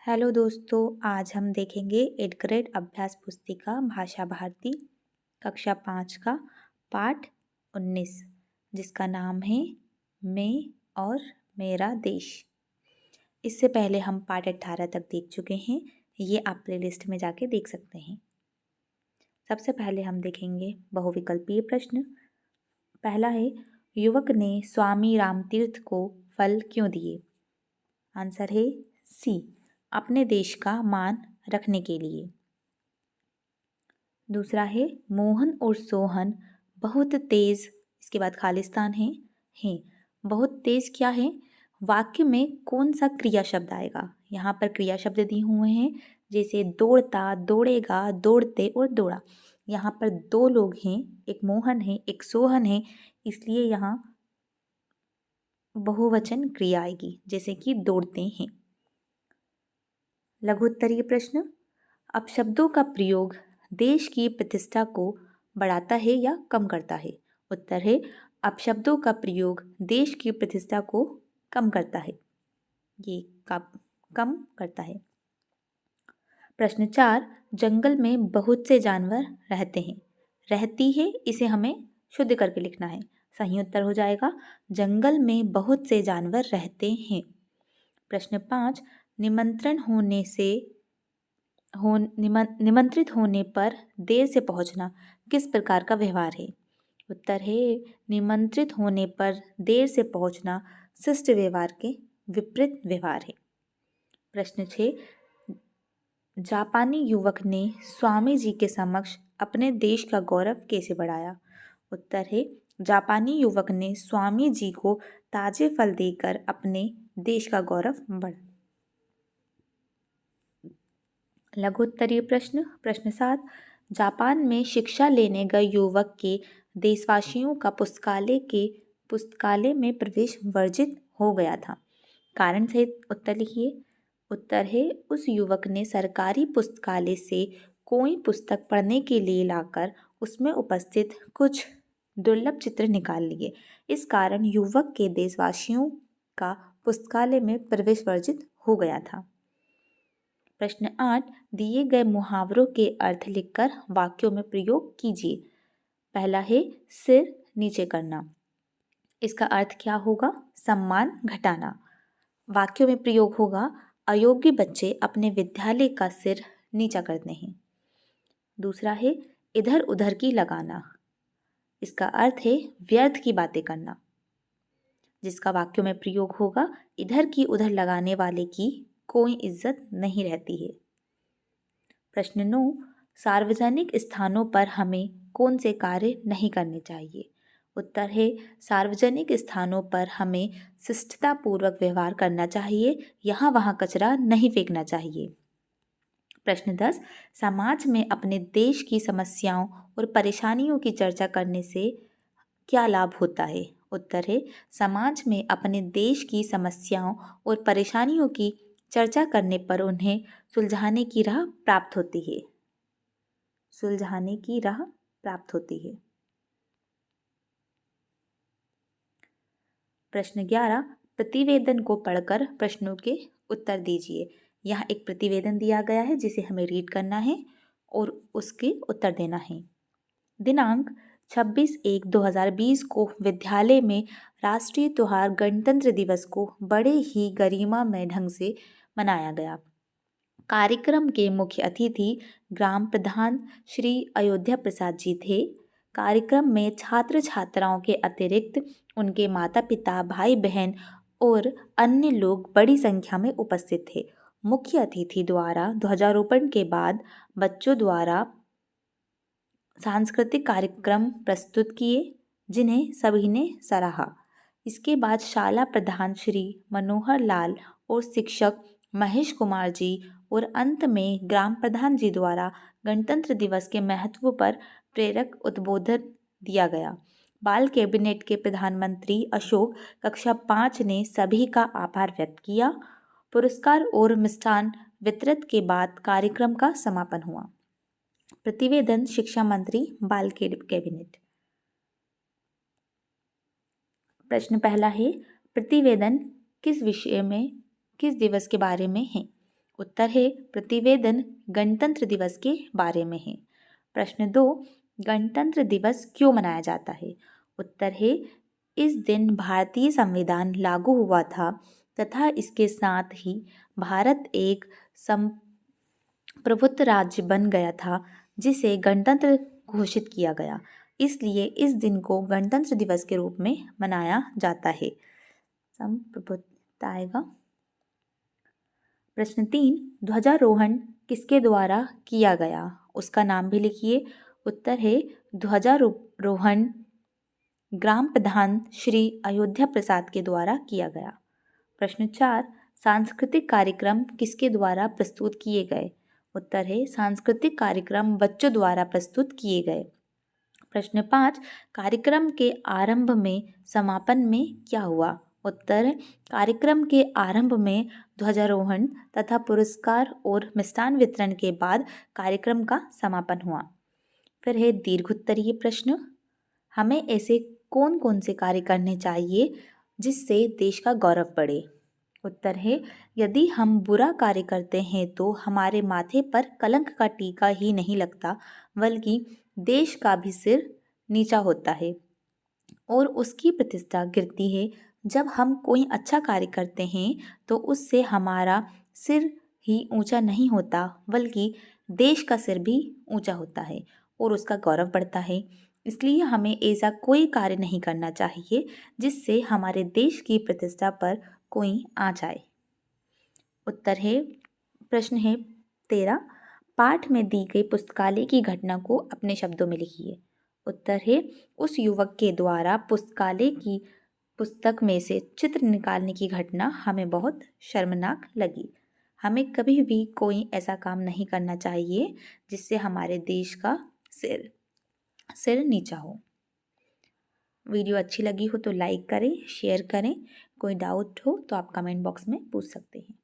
Hello दोस्तों, आज हम देखेंगे 8th ग्रेड अभ्यास पुस्तिका भाषा भारती कक्षा 5 का पाठ 19 जिसका नाम है मैं और मेरा देश। इससे पहले हम पाठ 18 तक देख चुके हैं। ये आप प्लेलिस्ट में जाके देख सकते हैं। सबसे पहले हम देखेंगे बहुविकल्पीय प्रश्न। पहला है, युवक ने स्वामी रामतीर्थ को फल क्यों दिए? आंसर है सी, अपने देश का मान रखने के लिए। दूसरा है, मोहन और सोहन बहुत तेज, इसके बाद खालिस्तान है। बहुत तेज क्या है? वाक्य में कौन सा क्रिया शब्द आएगा? यहाँ पर क्रिया शब्द दिए हुए हैं, जैसे दौड़ता, दौड़ेगा, दौड़ते और दौड़ा। यहाँ पर दो लोग हैं, एक मोहन है, एक सोहन है, इसलिए यहाँ बहुवचन क्रिया आएगी, जैसे कि दौड़ते हैं। लघु उत्तरीय प्रश्न, अपशब्दों का प्रयोग देश की प्रतिष्ठा को बढ़ाता है या कम करता है? उत्तर है, अपशब्दों का प्रयोग देश की प्रतिष्ठा को कम करता है। ये कम करता है। प्रश्न 4, जंगल में बहुत से जानवर रहते हैं। रहती है, इसे हमें शुद्ध करके लिखना है। सही उत्तर हो जाएगा, जंगल में बहुत से जानवर रहते हैं। प्रश्न 5, निमंत्रित होने पर देर से पहुंचना किस प्रकार का व्यवहार है? उत्तर है, निमंत्रित होने पर देर से पहुंचना शिष्ट व्यवहार के विपरीत व्यवहार है। प्रश्न 6, जापानी युवक ने स्वामी जी के समक्ष अपने देश का गौरव कैसे बढ़ाया? उत्तर है, जापानी युवक ने स्वामी जी को ताजे फल देकर अपने देश का गौरव बढ़ाया। लघु उत्तरीय प्रश्न। प्रश्न 7, जापान में शिक्षा लेने गए युवक के देशवासियों का पुस्तकालय में प्रवेश वर्जित हो गया था। कारण सहित उत्तर लिखिए। उत्तर है, उस युवक ने सरकारी पुस्तकालय से कोई पुस्तक पढ़ने के लिए लाकर उसमें उपस्थित कुछ दुर्लभ चित्र निकाल लिए। इस कारण युवक के देशवासियों का पुस्तकालय में प्रवेश वर्जित हो गया था। प्रश्न 8, दिए गए मुहावरों के अर्थ लिखकर वाक्यों में प्रयोग कीजिए। पहला है, सिर नीचे करना। इसका अर्थ क्या होगा? सम्मान घटाना। वाक्यों में प्रयोग होगा, अयोग्य बच्चे अपने विद्यालय का सिर नीचा करते हैं। दूसरा है, इधर उधर की लगाना। इसका अर्थ है व्यर्थ की बातें करना, जिसका वाक्यों में प्रयोग होगा, इधर की उधर लगाने वाले की कोई इज्जत नहीं रहती है। प्रश्न 9, सार्वजनिक स्थानों पर हमें कौन से कार्य नहीं करने चाहिए? उत्तर है, सार्वजनिक स्थानों पर हमें शिष्टतापूर्वक व्यवहार करना चाहिए, यहाँ वहाँ कचरा नहीं फेंकना चाहिए। प्रश्न 10, समाज में अपने देश की समस्याओं और परेशानियों की चर्चा करने से क्या लाभ होता है? उत्तर है, समाज में अपने देश की समस्याओं और परेशानियों की चर्चा करने पर उन्हें सुलझाने की राह प्राप्त होती है। सुलझाने की राह प्राप्त होती है। प्रश्न 11, प्रतिवेदन को पढ़कर प्रश्नों के उत्तर दीजिए। यहाँ एक प्रतिवेदन दिया गया है जिसे हमें रीड करना है और उसके उत्तर देना है। दिनांक 26/1/2020 को विद्यालय में राष्ट्रीय त्योहार गणतंत्र दिवस को बड़े ही गरिमामय ढंग से मनाया गया। कार्यक्रम के मुख्य अतिथि ग्राम प्रधान श्री अयोध्या प्रसाद जी थे। कार्यक्रम में छात्र छात्राओं के अतिरिक्त उनके माता पिता, भाई बहन और अन्य लोग बड़ी संख्या में उपस्थित थे। मुख्य अतिथि द्वारा ध्वजारोहण के बाद बच्चों द्वारा सांस्कृतिक कार्यक्रम प्रस्तुत किए, जिन्हें सभी ने सराहा। इसके बाद शाला प्रधान श्री मनोहर लाल और शिक्षक महेश कुमार जी और अंत में ग्राम प्रधान जी द्वारा गणतंत्र दिवस के महत्व पर प्रेरक उद्बोधन दिया गया। बाल कैबिनेट के प्रधानमंत्री अशोक कक्षा 5 ने सभी का आभार व्यक्त किया। पुरस्कार और मिष्ठान वितरित के बाद कार्यक्रम का समापन हुआ। प्रतिवेदन शिक्षा मंत्री बाल कैबिनेट। प्रश्न पहला है, प्रतिवेदन किस विषय में किस दिवस के बारे में है? उत्तर है प्रतिवेदन गणतंत्र दिवस के बारे में है। प्रश्न 2, गणतंत्र दिवस क्यों मनाया जाता है? उत्तर है इस दिन भारतीय संविधान लागू हुआ था तथा इसके साथ ही भारत एक संप्रभुत्व राज्य बन गया था जिसे गणतंत्र घोषित किया गया। इसलिए इस दिन को गणतंत्र दिवस के रूप में मनाया जाता है। संप्रभुत्व आएगा। प्रश्न 3, ध्वजारोहण किसके द्वारा किया गया? उसका नाम भी लिखिए। उत्तर है ध्वजारोहण ग्राम प्रधान श्री अयोध्या प्रसाद के द्वारा किया गया। प्रश्न 4, सांस्कृतिक कार्यक्रम किसके द्वारा प्रस्तुत किए गए? उत्तर है सांस्कृतिक कार्यक्रम बच्चों द्वारा प्रस्तुत किए गए। प्रश्न 5, कार्यक्रम के आरंभ में समापन में क्या हुआ? उत्तर है कार्यक्रम के आरंभ में ध्वजारोहण तथा पुरस्कार और मिष्टान वितरण के बाद कार्यक्रम का समापन हुआ। फिर है दीर्घोत्तरीय प्रश्न, हमें ऐसे कौन कौन से कार्य करने चाहिए जिससे देश का गौरव बढ़े? उत्तर है यदि हम बुरा कार्य करते हैं तो हमारे माथे पर कलंक का टीका ही नहीं लगता बल्कि देश का भी सिर नीचा होता है और उसकी प्रतिष्ठा गिरती है। जब हम कोई अच्छा कार्य करते हैं तो उससे हमारा सिर ही ऊंचा नहीं होता बल्कि देश का सिर भी ऊंचा होता है और उसका गौरव बढ़ता है। इसलिए हमें ऐसा कोई कार्य नहीं करना चाहिए जिससे हमारे देश की प्रतिष्ठा पर कोई आ जाए। उत्तर है प्रश्न है 13, पाठ में दी गई पुस्तकालय की घटना को अपने शब्दों में लिखिए। उत्तर है उस युवक के द्वारा पुस्तकालय की पुस्तक में से चित्र निकालने की घटना हमें बहुत शर्मनाक लगी। हमें कभी भी कोई ऐसा काम नहीं करना चाहिए जिससे हमारे देश का सिर नीचा हो। वीडियो अच्छी लगी हो तो लाइक करें, शेयर करें। कोई डाउट हो तो आप कमेंट बॉक्स में पूछ सकते हैं।